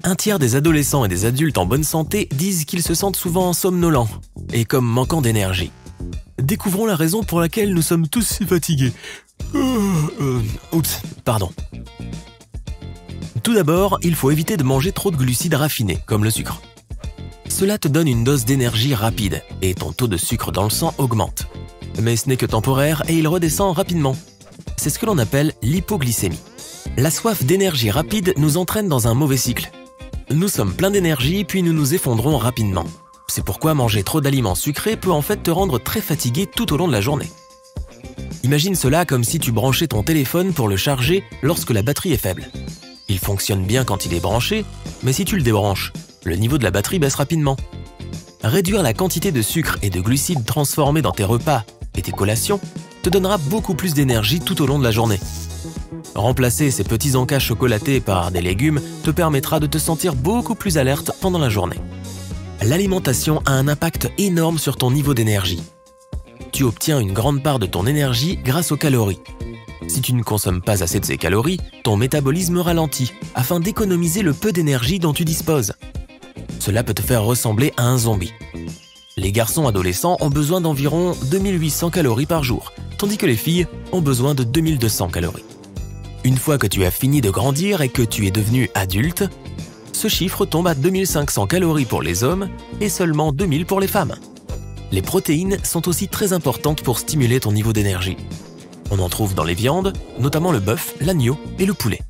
Un tiers des adolescents et des adultes en bonne santé disent qu'ils se sentent souvent somnolents et comme manquant d'énergie. Découvrons la raison pour laquelle nous sommes tous si fatigués. Pardon. Tout d'abord, il faut éviter de manger trop de glucides raffinés, comme le sucre. Cela te donne une dose d'énergie rapide et ton taux de sucre dans le sang augmente. Mais ce n'est que temporaire et il redescend rapidement. C'est ce que l'on appelle l'hypoglycémie. La soif d'énergie rapide nous entraîne dans un mauvais cycle. Nous sommes pleins d'énergie puis nous nous effondrons rapidement. C'est pourquoi manger trop d'aliments sucrés peut en fait te rendre très fatigué tout au long de la journée. Imagine cela comme si tu branchais ton téléphone pour le charger lorsque la batterie est faible. Il fonctionne bien quand il est branché, mais si tu le débranches, le niveau de la batterie baisse rapidement. Réduire la quantité de sucre et de glucides transformés dans tes repas et tes collations te donnera beaucoup plus d'énergie tout au long de la journée. Remplacer ces petits encas chocolatés par des légumes te permettra de te sentir beaucoup plus alerte pendant la journée. L'alimentation a un impact énorme sur ton niveau d'énergie. Tu obtiens une grande part de ton énergie grâce aux calories. Si tu ne consommes pas assez de ces calories, ton métabolisme ralentit afin d'économiser le peu d'énergie dont tu disposes. Cela peut te faire ressembler à un zombie. Les garçons adolescents ont besoin d'environ 2800 calories par jour, tandis que les filles ont besoin de 2200 calories. Une fois que tu as fini de grandir et que tu es devenu adulte, ce chiffre tombe à 2500 calories pour les hommes et seulement 2000 pour les femmes. Les protéines sont aussi très importantes pour stimuler ton niveau d'énergie. On en trouve dans les viandes, notamment le bœuf, l'agneau et le poulet.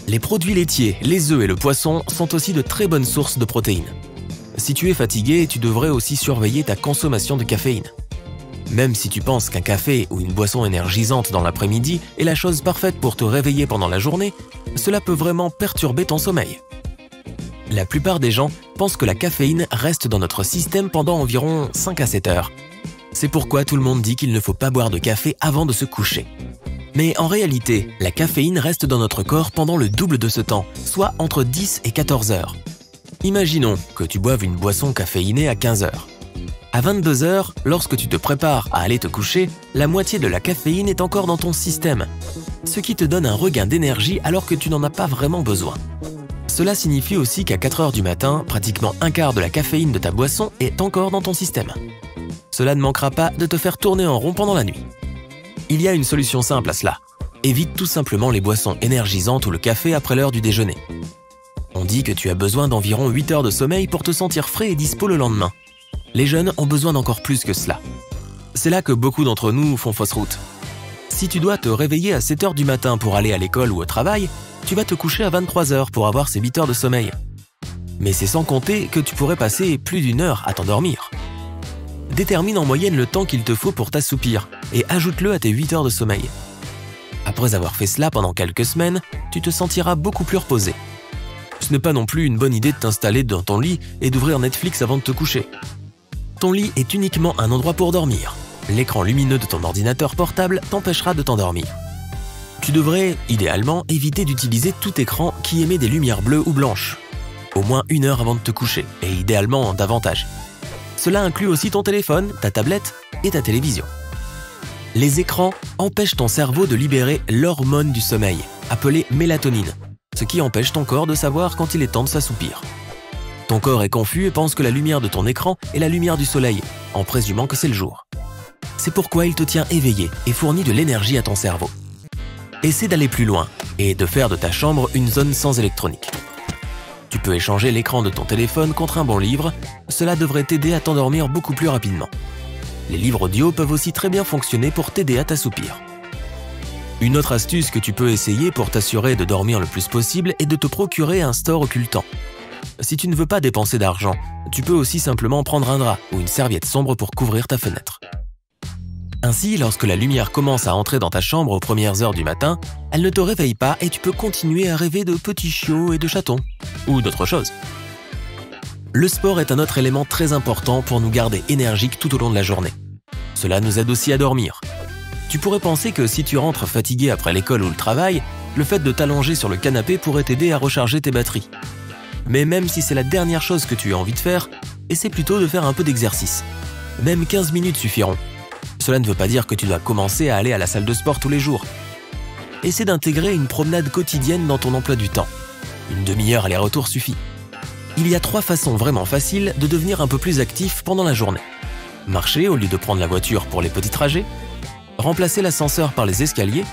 Les produits laitiers, les œufs et le poisson sont aussi de très bonnes sources de protéines. Si tu es fatigué, tu devrais aussi surveiller ta consommation de caféine. Même si tu penses qu'un café ou une boisson énergisante dans l'après-midi est la chose parfaite pour te réveiller pendant la journée, cela peut vraiment perturber ton sommeil. La plupart des gens pensent que la caféine reste dans notre système pendant environ 5 à 7 heures. C'est pourquoi tout le monde dit qu'il ne faut pas boire de café avant de se coucher. Mais en réalité, la caféine reste dans notre corps pendant le double de ce temps, soit entre 10 et 14 heures. Imaginons que tu boives une boisson caféinée à 15 heures. À 22 heures, lorsque tu te prépares à aller te coucher, la moitié de la caféine est encore dans ton système, ce qui te donne un regain d'énergie alors que tu n'en as pas vraiment besoin. Cela signifie aussi qu'à 4 heures du matin, pratiquement un quart de la caféine de ta boisson est encore dans ton système. Cela ne manquera pas de te faire tourner en rond pendant la nuit. Il y a une solution simple à cela. Évite tout simplement les boissons énergisantes ou le café après l'heure du déjeuner. On dit que tu as besoin d'environ 8 heures de sommeil pour te sentir frais et dispo le lendemain. Les jeunes ont besoin d'encore plus que cela. C'est là que beaucoup d'entre nous font fausse route. Si tu dois te réveiller à 7 heures du matin pour aller à l'école ou au travail, tu vas te coucher à 23 heures pour avoir ces 8 heures de sommeil. Mais c'est sans compter que tu pourrais passer plus d'une heure à t'endormir. Détermine en moyenne le temps qu'il te faut pour t'assoupir et ajoute-le à tes 8 heures de sommeil. Après avoir fait cela pendant quelques semaines, tu te sentiras beaucoup plus reposé. Ce n'est pas non plus une bonne idée de t'installer dans ton lit et d'ouvrir Netflix avant de te coucher. Ton lit est uniquement un endroit pour dormir. L'écran lumineux de ton ordinateur portable t'empêchera de t'endormir. Tu devrais, idéalement, éviter d'utiliser tout écran qui émet des lumières bleues ou blanches. Au moins 1 heure avant de te coucher, et idéalement davantage. Cela inclut aussi ton téléphone, ta tablette et ta télévision. Les écrans empêchent ton cerveau de libérer l'hormone du sommeil, appelée mélatonine, ce qui empêche ton corps de savoir quand il est temps de s'assoupir. Ton corps est confus et pense que la lumière de ton écran est la lumière du soleil, en présumant que c'est le jour. C'est pourquoi il te tient éveillé et fournit de l'énergie à ton cerveau. Essaie d'aller plus loin et de faire de ta chambre une zone sans électronique. Tu peux échanger l'écran de ton téléphone contre un bon livre, cela devrait t'aider à t'endormir beaucoup plus rapidement. Les livres audio peuvent aussi très bien fonctionner pour t'aider à t'assoupir. Une autre astuce que tu peux essayer pour t'assurer de dormir le plus possible est de te procurer un store occultant. Si tu ne veux pas dépenser d'argent, tu peux aussi simplement prendre un drap ou une serviette sombre pour couvrir ta fenêtre. Ainsi, lorsque la lumière commence à entrer dans ta chambre aux premières heures du matin, elle ne te réveille pas et tu peux continuer à rêver de petits chiots et de chatons, ou d'autres choses. Le sport est un autre élément très important pour nous garder énergiques tout au long de la journée. Cela nous aide aussi à dormir. Tu pourrais penser que si tu rentres fatigué après l'école ou le travail, le fait de t'allonger sur le canapé pourrait t'aider à recharger tes batteries. Mais même si c'est la dernière chose que tu as envie de faire, essaie plutôt de faire un peu d'exercice. Même 15 minutes suffiront. Cela ne veut pas dire que tu dois commencer à aller à la salle de sport tous les jours. Essaie d'intégrer une promenade quotidienne dans ton emploi du temps. Une demi-heure aller-retour suffit. Il y a 3 façons vraiment faciles de devenir un peu plus actif pendant la journée. Marcher au lieu de prendre la voiture pour les petits trajets, remplacer l'ascenseur par les escaliers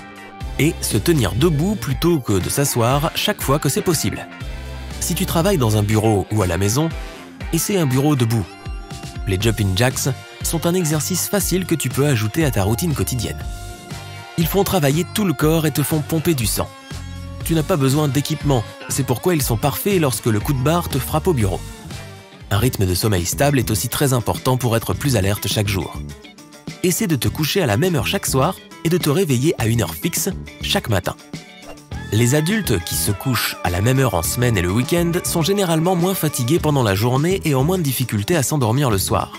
et se tenir debout plutôt que de s'asseoir chaque fois que c'est possible. Si tu travailles dans un bureau ou à la maison, essaie un bureau debout. Les jumping jacks sont un exercice facile que tu peux ajouter à ta routine quotidienne. Ils font travailler tout le corps et te font pomper du sang. Tu n'as pas besoin d'équipement, c'est pourquoi ils sont parfaits lorsque le coup de barre te frappe au bureau. Un rythme de sommeil stable est aussi très important pour être plus alerte chaque jour. Essaie de te coucher à la même heure chaque soir et de te réveiller à une heure fixe chaque matin. Les adultes qui se couchent à la même heure en semaine et le week-end sont généralement moins fatigués pendant la journée et ont moins de difficultés à s'endormir le soir.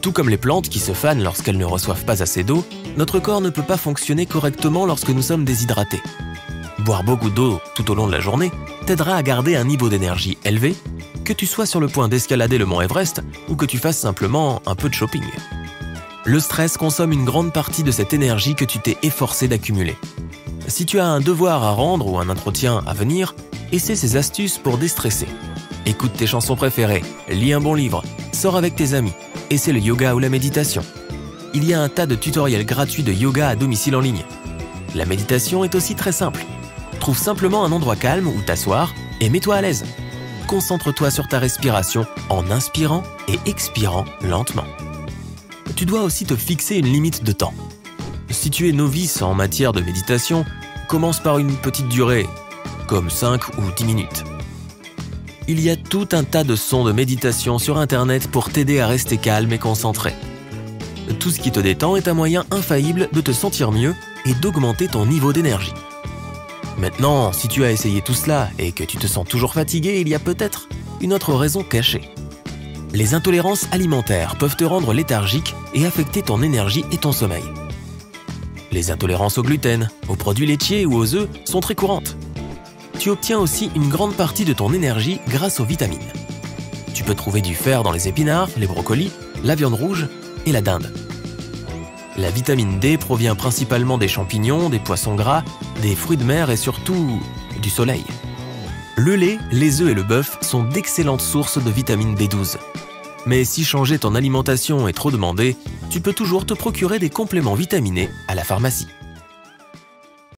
Tout comme les plantes qui se fanent lorsqu'elles ne reçoivent pas assez d'eau, notre corps ne peut pas fonctionner correctement lorsque nous sommes déshydratés. Boire beaucoup d'eau tout au long de la journée t'aidera à garder un niveau d'énergie élevé, que tu sois sur le point d'escalader le mont Everest ou que tu fasses simplement un peu de shopping. Le stress consomme une grande partie de cette énergie que tu t'es efforcé d'accumuler. Si tu as un devoir à rendre ou un entretien à venir, essaie ces astuces pour déstresser. Écoute tes chansons préférées, lis un bon livre, sors avec tes amis, essaie le yoga ou la méditation. Il y a un tas de tutoriels gratuits de yoga à domicile en ligne. La méditation est aussi très simple. Trouve simplement un endroit calme où t'asseoir et mets-toi à l'aise. Concentre-toi sur ta respiration en inspirant et expirant lentement. Tu dois aussi te fixer une limite de temps. Si tu es novice en matière de méditation, commence par une petite durée, comme 5 ou 10 minutes. Il y a tout un tas de sons de méditation sur Internet pour t'aider à rester calme et concentré. Tout ce qui te détend est un moyen infaillible de te sentir mieux et d'augmenter ton niveau d'énergie. Maintenant, si tu as essayé tout cela et que tu te sens toujours fatigué, il y a peut-être une autre raison cachée. Les intolérances alimentaires peuvent te rendre léthargique et affecter ton énergie et ton sommeil. Les intolérances au gluten, aux produits laitiers ou aux œufs sont très courantes. Tu obtiens aussi une grande partie de ton énergie grâce aux vitamines. Tu peux trouver du fer dans les épinards, les brocolis, la viande rouge et la dinde. La vitamine D provient principalement des champignons, des poissons gras, des fruits de mer et surtout du soleil. Le lait, les œufs et le bœuf sont d'excellentes sources de vitamine B12. Mais si changer ton alimentation est trop demandé, tu peux toujours te procurer des compléments vitaminés à la pharmacie.